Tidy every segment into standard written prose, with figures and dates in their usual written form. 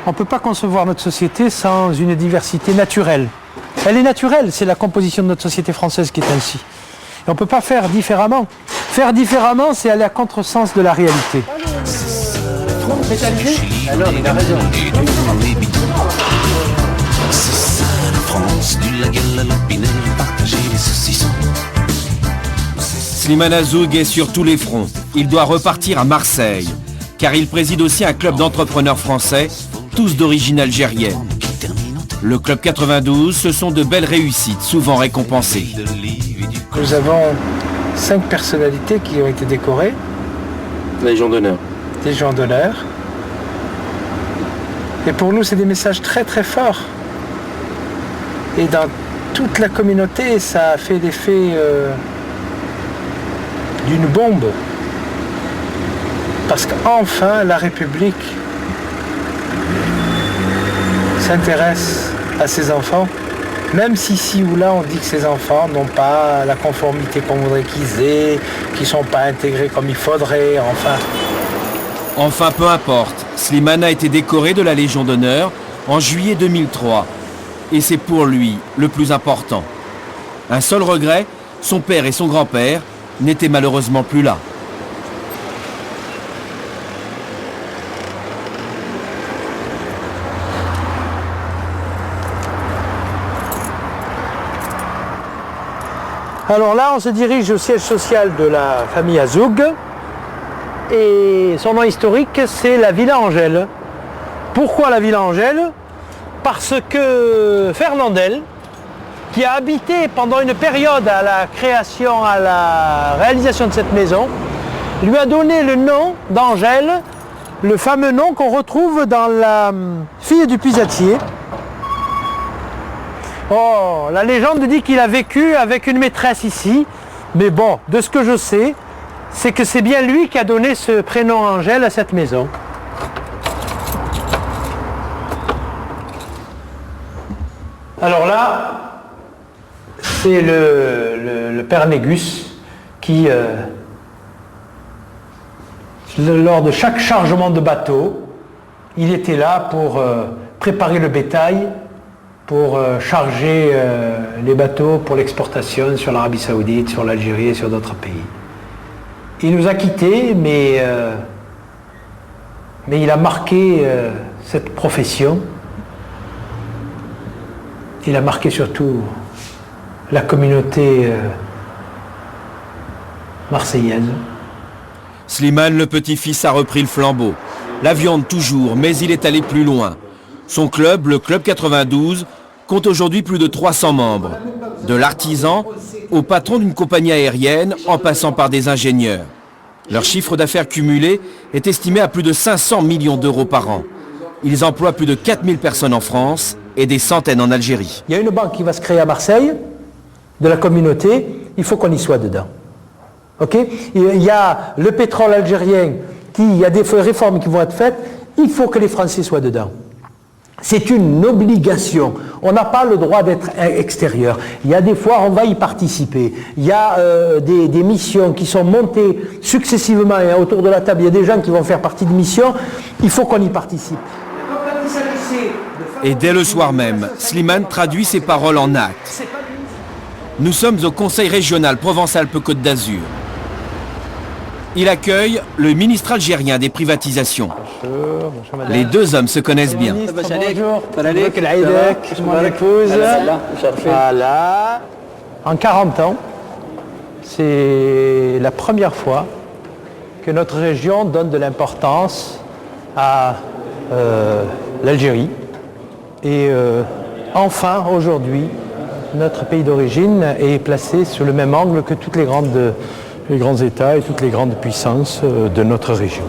On ne peut pas concevoir notre société sans une diversité naturelle. Elle est naturelle, c'est la composition de notre société française qui est ainsi. Et on ne peut pas faire différemment. Faire différemment, c'est aller à contresens de la réalité. Alors, il a raison. Slimane Azoug est sur tous les fronts. Il doit repartir à Marseille, car il préside aussi un club d'entrepreneurs français, tous d'origine algérienne. Le Club 92, ce sont de belles réussites, souvent récompensées. Nous avons 5 personnalités qui ont été décorées. Légion d'honneur. Légion d'honneur. Et pour nous, c'est des messages très très forts. Et dans toute la communauté, ça a fait l'effet d'une bombe. Parce qu'enfin, la République s'intéresse à ses enfants, même si ici ou là on dit que ces enfants n'ont pas la conformité qu'on voudrait qu'ils aient, qu'ils ne sont pas intégrés comme il faudrait, Enfin, peu importe, Slimane a été décoré de la Légion d'honneur en juillet 2003. Et c'est pour lui le plus important. Un seul regret, son père et son grand-père n'étaient malheureusement plus là. Alors là, on se dirige au siège social de la famille Azoug. Et son nom historique, c'est la Villa Angèle. Pourquoi la Villa Angèle? Parce que Fernandel, qui a habité pendant une période à la création, à la réalisation de cette maison, lui a donné le nom d'Angèle, le fameux nom qu'on retrouve dans la Fille du Puisatier. Oh, la légende dit qu'il a vécu avec une maîtresse ici, mais bon, de ce que je sais, c'est que c'est bien lui qui a donné ce prénom Angèle à cette maison. Alors là, c'est le père Négus qui, lors de chaque chargement de bateau, il était là pour préparer le bétail, pour charger les bateaux pour l'exportation sur l'Arabie Saoudite, sur l'Algérie et sur d'autres pays. Il nous a quittés, mais il a marqué cette profession. Il a marqué surtout la communauté marseillaise. Slimane, le petit-fils, a repris le flambeau. La viande toujours, mais il est allé plus loin. Son club, le Club 92, compte aujourd'hui plus de 300 membres. De l'artisan au patron d'une compagnie aérienne, en passant par des ingénieurs. Leur chiffre d'affaires cumulé est estimé à plus de 500 millions d'euros par an. Ils emploient plus de 4000 personnes en France et des centaines en Algérie. Il y a une banque qui va se créer à Marseille, de la communauté, il faut qu'on y soit dedans. Okay, il y a le pétrole algérien, il y a des réformes qui vont être faites, il faut que les Français soient dedans. C'est une obligation. On n'a pas le droit d'être extérieur. Il y a des fois, on va y participer. Il y a des missions qui sont montées successivement et autour de la table, il y a des gens qui vont faire partie de missions. Il faut qu'on y participe. Et dès le soir même, Slimane traduit ses paroles en actes. Nous sommes au Conseil régional Provence-Alpes-Côte d'Azur. Il accueille le ministre algérien des privatisations. Bonjour, Les deux hommes se connaissent bien. Bonjour. Mon épouse. Voilà. En 40 ans, c'est la première fois que notre région donne de l'importance à l'Algérie. Et enfin, aujourd'hui, notre pays d'origine est placé sur le même angle que tous les grands États et toutes les grandes puissances de notre région.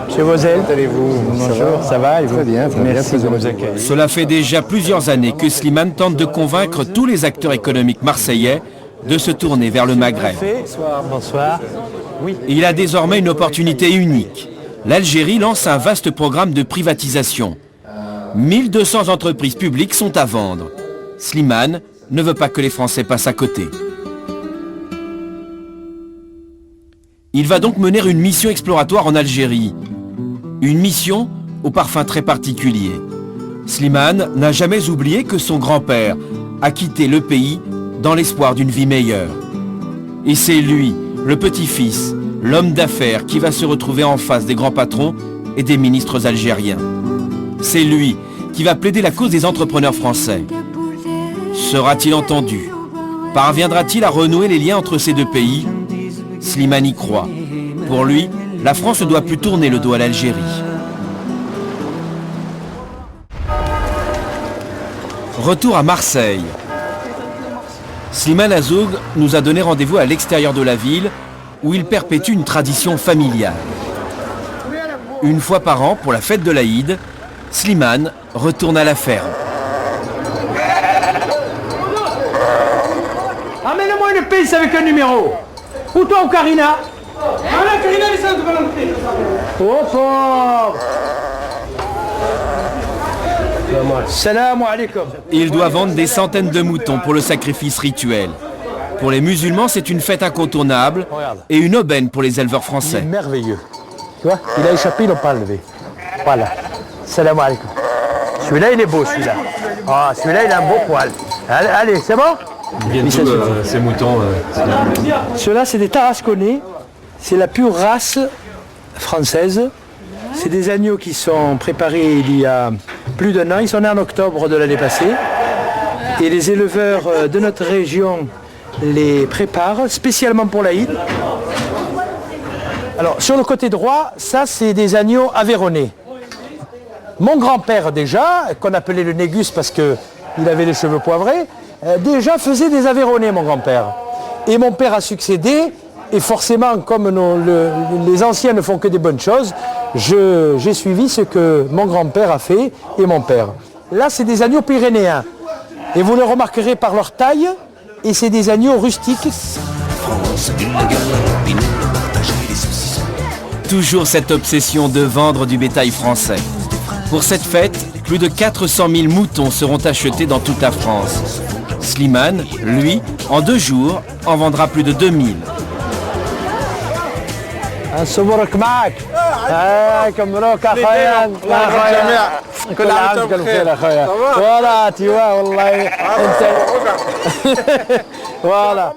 Monsieur Vauzel, comment allez-vous? Bonjour, ça va et vous? Très bien, merci de nous accueillir. Cela fait déjà plusieurs années que Slimane tente de convaincre tous les acteurs économiques marseillais de se tourner vers le Maghreb. Bonsoir. Oui. Il a désormais une opportunité unique. L'Algérie lance un vaste programme de privatisation. 1200 entreprises publiques sont à vendre. Slimane ne veut pas que les Français passent à côté. Il va donc mener une mission exploratoire en Algérie. Une mission au parfum très particulier. Slimane n'a jamais oublié que son grand-père a quitté le pays dans l'espoir d'une vie meilleure. Et c'est lui, le petit-fils, l'homme d'affaires qui va se retrouver en face des grands patrons et des ministres algériens. C'est lui qui va plaider la cause des entrepreneurs français. Sera-t-il entendu? Parviendra-t-il à renouer les liens entre ces deux pays? Slimane y croit. Pour lui, la France ne doit plus tourner le dos à l'Algérie. Retour à Marseille. Slimane Azoug nous a donné rendez-vous à l'extérieur de la ville où il perpétue une tradition familiale. Une fois par an, pour la fête de l'Aïd, Slimane retourne à la ferme. Amène-moi une pince avec un numéro. Ou toi ou Karina? Karina, elle est devant l'entrée. Oh fort. Salam alaikum. Il doit vendre des centaines de moutons pour le sacrifice rituel. Pour les musulmans, c'est une fête incontournable et une aubaine pour les éleveurs français. Merveilleux. Tu vois, il a échappé, ils l'ont pas enlevé. Voilà. Salam alaikum. Celui-là, il est beau, celui-là. Ah, celui-là, il a un beau poil. Allez, c'est bon? Ils viennent d'où ces moutons Ceux-là, c'est des Tarasconnais. C'est la pure race française. C'est des agneaux qui sont préparés il y a plus d'1 an. Ils sont nés en octobre de l'année passée. Et les éleveurs de notre région les préparent spécialement pour l'Aïd. Alors, sur le côté droit, ça, c'est des agneaux aveyronnais. Mon grand-père, déjà, qu'on appelait le Négus parce qu'il avait les cheveux poivrés, déjà faisait des aveyronnais, mon grand-père. Et mon père a succédé. Et forcément, comme les anciens ne font que des bonnes choses, j'ai suivi ce que mon grand-père a fait et mon père. Là, c'est des agneaux pyrénéens. Et vous le remarquerez par leur taille, et c'est des agneaux rustiques. Toujours cette obsession de vendre du bétail français. Pour cette fête, plus de 400 000 moutons seront achetés dans toute la France. Slimane, lui, en 2 jours, en vendra plus de 2000. نصورك معك هاك مبروك اخويا كل عام وانتم بخير اخويا ولا تيوا والله انت voilà.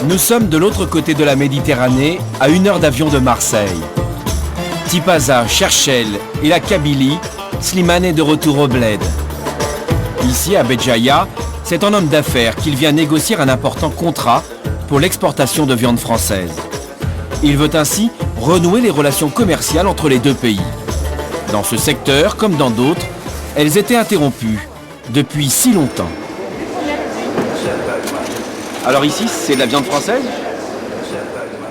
Nous sommes de l'autre côté de la Méditerranée, à 1 heure d'avion de Marseille. Tipaza, Cherchel et la Kabylie, Slimane est de retour au bled. Ici, à Béjaïa, c'est en homme d'affaires qu'il vient négocier un important contrat pour l'exportation de viande française. Il veut ainsi renouer les relations commerciales entre les deux pays. Dans ce secteur, comme dans d'autres, elles étaient interrompues depuis si longtemps. Alors ici, c'est de la viande française ?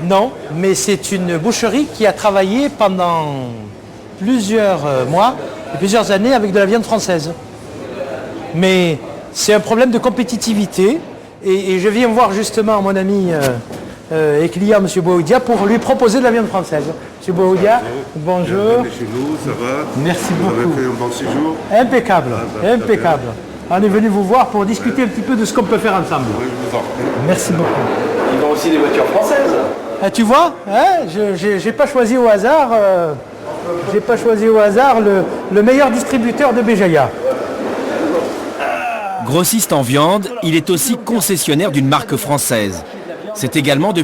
Non, mais c'est une boucherie qui a travaillé pendant plusieurs mois et plusieurs années avec de la viande française. Mais c'est un problème de compétitivité et je viens voir justement mon ami et client M. Bouhoudia pour lui proposer de la viande française. M. Bouhoudia, bonjour. Bienvenue chez nous, ça va? Merci beaucoup. Vous avez fait un bon séjour? Impeccable, impeccable. On est venu vous voir pour discuter un petit peu de ce qu'on peut faire ensemble. Oui, je vous en prie. Merci beaucoup. Ils ont aussi des voitures françaises. Tu vois, hein, j'ai pas choisi au hasard, le meilleur distributeur de Béjaïa. Grossiste en viande, il est aussi concessionnaire d'une marque française. C'est également depuis